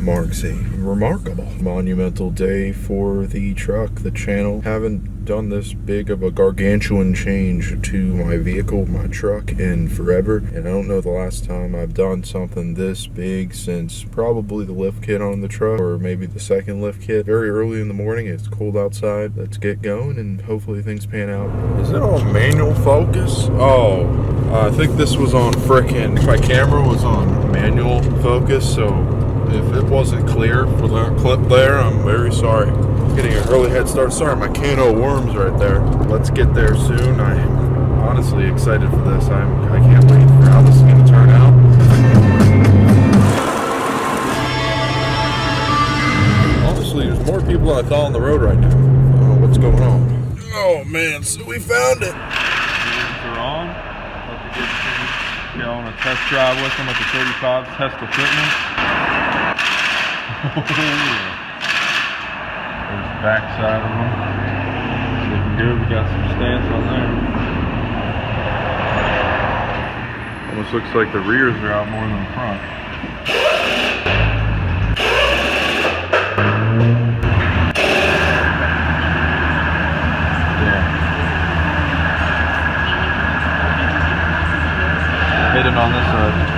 marks a remarkable, monumental day for the truck, the channel. Haven't done this big of a gargantuan change to my vehicle, my truck, in forever. And I don't know the last time I've done something this big since probably the lift kit on the truck, or maybe the second lift kit. Very early in the morning, it's cold outside. Let's get going and hopefully things pan out. Is it on manual focus? Oh, I think this was on frickin', my camera was on manual focus, so if it wasn't clear for that clip there, I'm very sorry. Getting an early head start. Sorry, my can of worms right there. Let's get there soon. I'm honestly excited for this. I can't wait for how this is going to turn out. Honestly, there's more people than I thought on the road right now. I don't know what's going on. Oh man, so we found it. They're on. About to get on a test drive with them at the 35 test the fitness. There's the back side of them. It's looking good. We got some stance on there. Almost looks like the rears are out more than the front. Hidden on this side.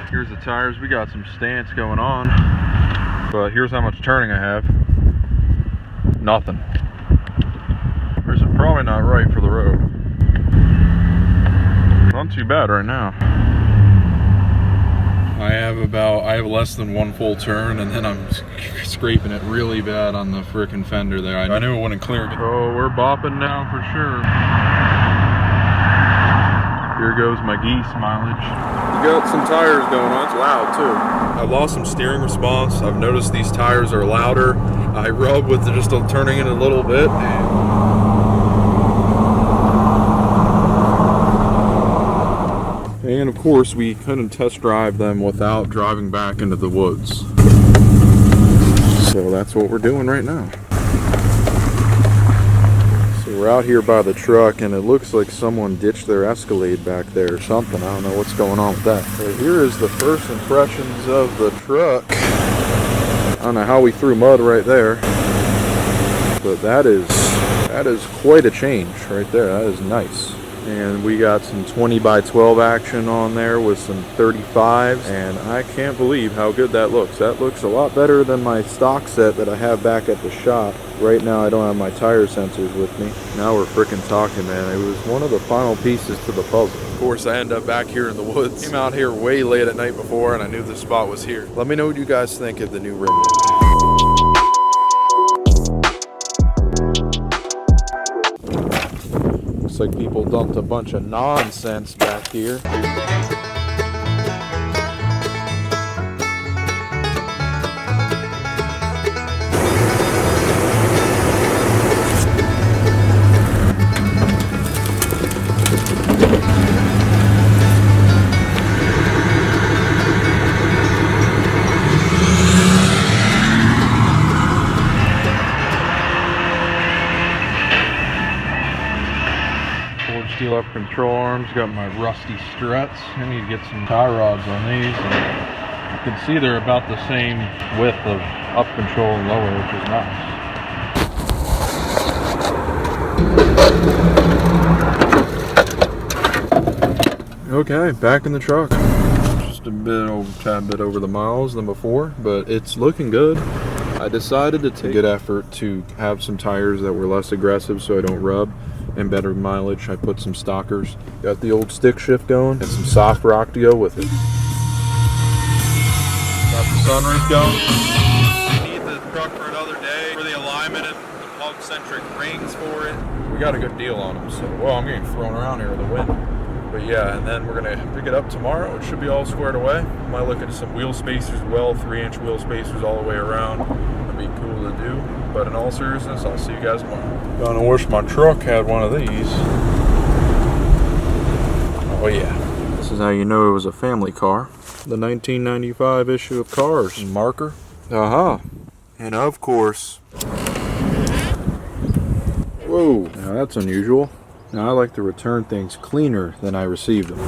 Here's the tires. We got some stance going on, but here's how much turning I have. Nothing. This is probably not right for the road. Not too bad right now. I have less than one full turn, and then I'm scraping it really bad on the frickin' fender there. I knew it wouldn't clear. Oh, we're bopping now for sure. Here goes my geese mileage. You got some tires going on. It's loud too. I've lost some steering response. I've noticed these tires are louder. I rub with just turning it a little bit. And of course, we couldn't test drive them without driving back into the woods. So that's what we're doing right now. We're out here by the truck, and it looks like someone ditched their Escalade back there or something. I don't know what's going on with that. But here is the first impressions of the truck. I don't know how we threw mud right there, but that is quite a change right there. That is nice. And we got some 20x12 action on there with some 35s, and I can't believe how good that looks. That looks a lot better than my stock set that I have back at the shop. Right now I don't have my tire sensors with me. Now we're freaking talking, man. It was one of the final pieces to the puzzle. Of course, I end up back here in the woods. Came out here way late at night before, and I knew the spot was here. Let me know what you guys think of the new rim. Looks like people dumped a bunch of nonsense back here. Steel up control arms, got my rusty struts. I need to get some tie rods on these. And you can see they're about the same width of up control and lower, which is nice. Okay, back in the truck. Just a tad bit over the miles than before, but it's looking good. I decided to take good effort to have some tires that were less aggressive so I don't rub. And better mileage. I put some stockers. Got the old stick shift going and some soft rock to go with it. Got the sunroof going. Need the truck for another day for the alignment and the plug-centric rings for it. We got a good deal on them, so well, I'm getting thrown around here in the wind. But yeah, and then we're gonna pick it up tomorrow. It should be all squared away. Might look at some wheel spacers as well, 3-inch wheel spacers all the way around. That'd be cool to do. But in all seriousness, I'll see you guys tomorrow. Gonna wish my truck had one of these. Oh yeah. This is how you know it was a family car. The 1995 issue of Cars. Marker. Aha. And of course. Whoa. Now that's unusual. Now I like to return things cleaner than I received them.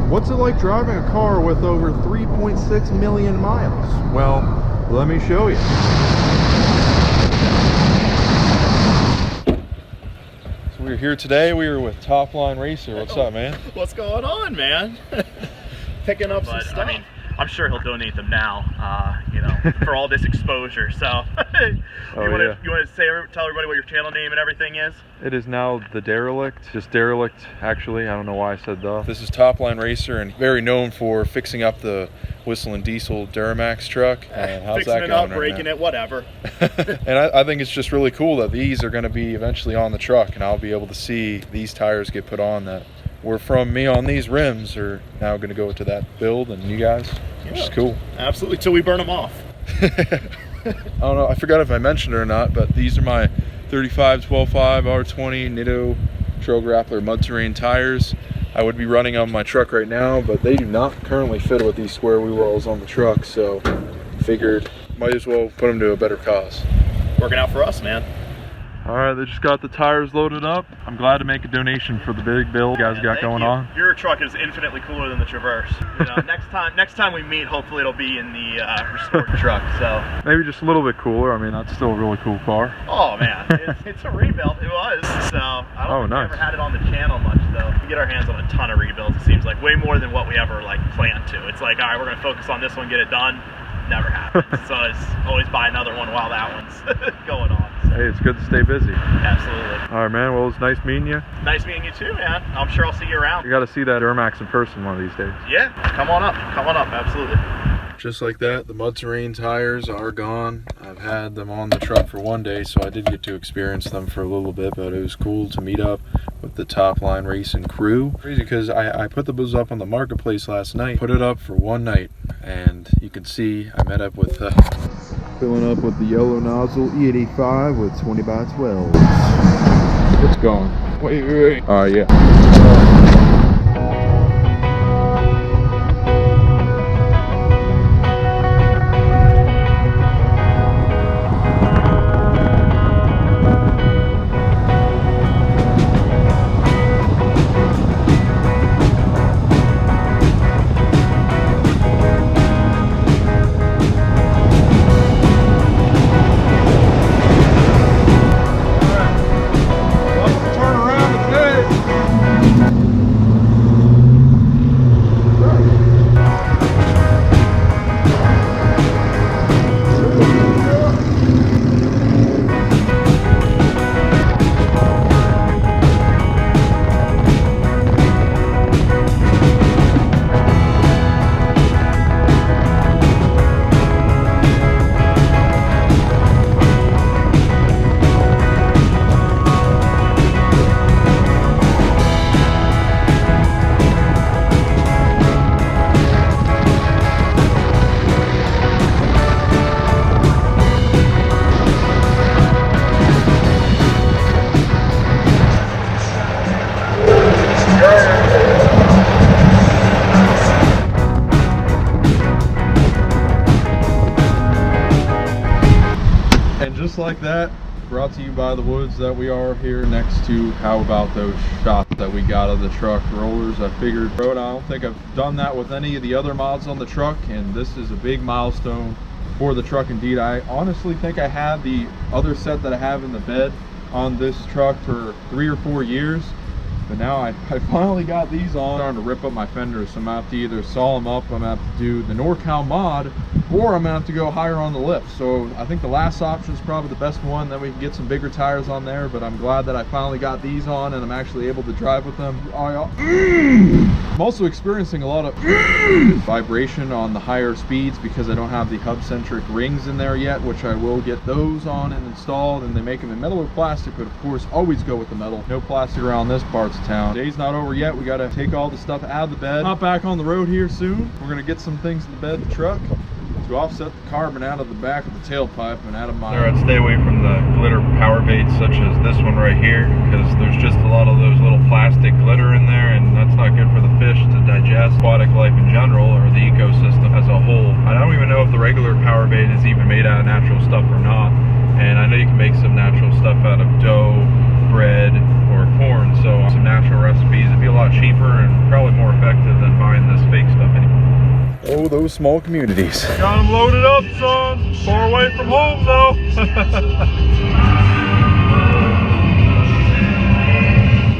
What's it like driving a car with over 3.6 million miles? Well, let me show you. So we're here today. We were with TopLine Racer. What's up, man? What's going on, man? Picking up some stuff. I mean, I'm sure he'll donate them now, you know, for all this exposure. So, you want to tell everybody what your channel name and everything is? It is now the Derelict, just Derelict actually. I don't know why I said the. This is TopLine Racer, and very known for fixing up the whistling diesel Duramax truck. And how's Fixing that it going up, breaking it, whatever. And I think it's just really cool that these are going to be eventually on the truck, and I'll be able to see these tires get put on that were from me on these rims are now going to go to that build and you guys, which is cool. Absolutely, till we burn them off. I don't know, I forgot if I mentioned it or not, but these are my 35 12.5 R20 Nitto Trail Grappler mud terrain tires. I would be running on my truck right now, but they do not currently fit with these square wheel wells on the truck, so figured might as well put them to a better cause. Working out for us, man. All right, they just got the tires loaded up. I'm glad to make a donation for the big build you guys got going on. Your truck is infinitely cooler than the Traverse. You know, next time we meet, hopefully it'll be in the restored truck. So maybe just a little bit cooler. I mean, that's still a really cool car. Oh man, it's a rebuild. It was. So I don't think we ever had it on the channel much though. We get our hands on a ton of rebuilds. It seems like way more than what we ever planned to. It's like, all right, we're gonna focus on this one, get it done. Never happens. So it's always buy another one while that one's going on. So. Hey, it's good to stay busy. Absolutely. All right, man. Well, it's nice meeting you. Nice meeting you too, man. I'm sure I'll see you around. You got to see that Duramax in person one of these days. Yeah, come on up. Come on up. Absolutely. Just like that, the mud terrain tires are gone. I've had them on the truck for one day, so I did get to experience them for a little bit, but it was cool to meet up with the TopLine Racing crew. Crazy because I put the booze up on the marketplace last night, put it up for one night, and you can see I met up with filling up with the yellow nozzle E85 with 20x12. It's gone. Wait. Yeah. Like that, brought to you by the woods that we are here next to. How about those shots that we got of the truck rollers? I figured, I don't think I've done that with any of the other mods on the truck, and this is a big milestone for the truck indeed. I honestly think I had the other set that I have in the bed on this truck for 3 or 4 years, but now I finally got these on. I'm starting to rip up my fenders, so I'm going to have to either saw them up, I'm going to have to do the NorCal mod, or I'm going to have to go higher on the lift. So I think the last option is probably the best one, then we can get some bigger tires on there, but I'm glad that I finally got these on and I'm actually able to drive with them. I'm also experiencing a lot of vibration on the higher speeds because I don't have the hub-centric rings in there yet, which I will get those on and installed, and they make them in metal or plastic, but of course always go with the metal. No plastic around this parts of town. Day's not over yet. We got to take all the stuff out of the bed. Hop back on the road here soon. We're going to get some things in the bed of the truck to offset the carbon out of the back of the tailpipe and out of my... Alright, stay away from the glitter power baits such as this one right here, because there's just a lot of those little plastic glitter in there, and that's not good for the fish to digest, aquatic life in general, or the ecosystem as a whole. I don't even know if the regular power bait is even made out of natural stuff or not, and I know you can make some natural stuff out of dough, bread, or corn, so some natural recipes. It'd be a lot cheaper and probably more effective than buying this fake stuff anymore. Oh, those small communities. Got them loaded up, son. Far away from home, though.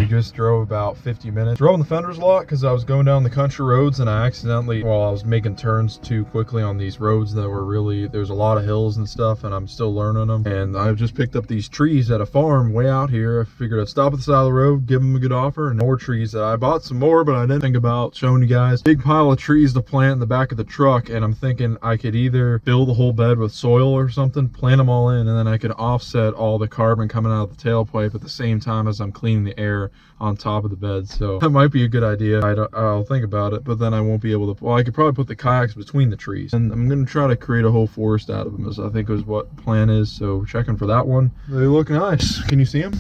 Just drove about 50 minutes. Drove on the fenders a lot because I was going down the country roads and I accidentally, while I was making turns too quickly on these roads that were really, there's a lot of hills and stuff and I'm still learning them. And I've just picked up these trees at a farm way out here. I figured I'd stop at the side of the road, give them a good offer, and more trees. I bought some more, but I didn't think about showing you guys. Big pile of trees to plant in the back of the truck, and I'm thinking I could either fill the whole bed with soil or something, plant them all in, and then I could offset all the carbon coming out of the tailpipe at the same time as I'm cleaning the air on top of the bed. So that might be a good idea. I'll think about it, but then I won't be able to, well, I could probably put the kayaks between the trees, and I'm going to try to create a whole forest out of them, as I think is what the plan is. So checking for that one. They look nice. Can you see them?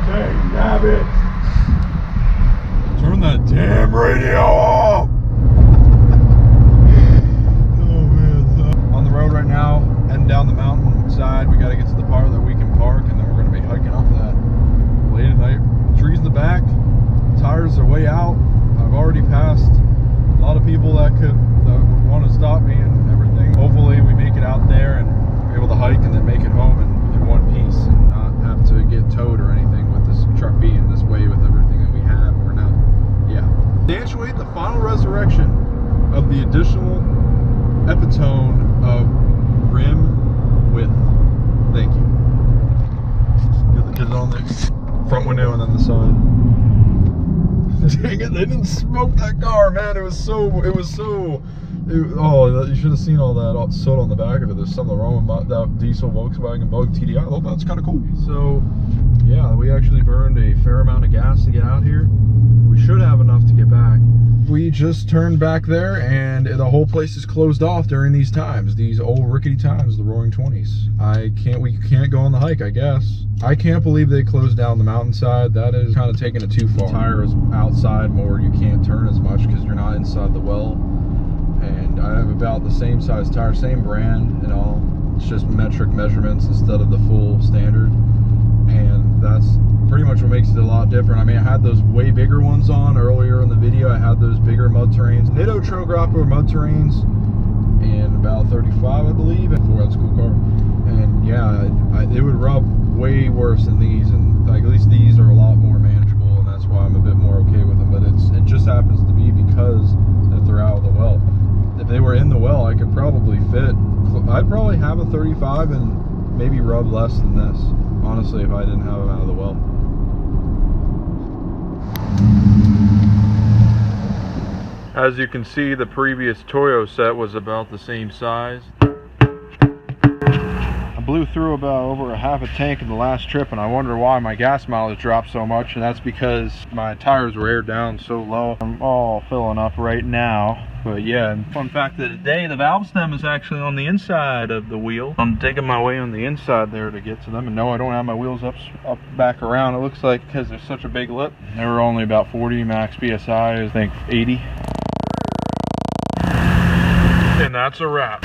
Dang nabbit. Turn that damn radio off. Oh man. On the road right now, heading down the mountain side. We got to get to the part that we can park, and then we're going to be hiking up that late at night. Trees in the back, tires are way out. I've already passed a lot of people that would want to stop me and everything. Hopefully we make it out there and be able to hike and then make it home in one piece and not have to get towed or anything with this truck being this way with everything that we have. We're not, yeah. Substantiate the final resurrection of the additional epitome of rim width. Thank you. Get the kids on the front window and then the side. Dang it, they didn't smoke that car, man. Oh, you should have seen all that soot on the back of it. There's something wrong with that diesel Volkswagen Bug TDI. Oh, that's kind of cool. So, yeah, we actually burned a fair amount of gas to get out here. We should have enough to get back. We just turned back there and the whole place is closed off during these times, these old rickety times, the roaring 20s. We can't go on the hike, I guess. I can't believe they closed down the mountainside. That is kind of taking it too far. The tire is outside more, you can't turn as much because you're not inside the well. And I have about the same size tire, same brand and all. It's just metric measurements instead of the full standard. And that's pretty much what makes it a lot different. I mean, I had those way bigger ones on earlier in the video. I had those bigger mud terrains. Nitto Trail Grapper mud terrains in about 35, I believe. And that's a cool car. And yeah, it would rub way worse than these. And like, at least these are a lot more manageable. And that's why I'm a bit more okay with them. But it just happens to be because that they're out of the well. If they were in the well, I could probably fit. I'd probably have a 35 and maybe rub less than this. Honestly, if I didn't have them out of the well. As you can see, the previous Toyo set was about the same size. I blew through about over a half a tank in the last trip, and I wonder why my gas mileage dropped so much, and that's because my tires were aired down so low. I'm all filling up right now. But yeah, and fun fact of the day, the valve stem is actually on the inside of the wheel. I'm digging my way on the inside there to get to them. And no, I don't have my wheels up back around. It looks like because there's such a big lip. They were only about 40 max PSI, I think 80. And that's a wrap.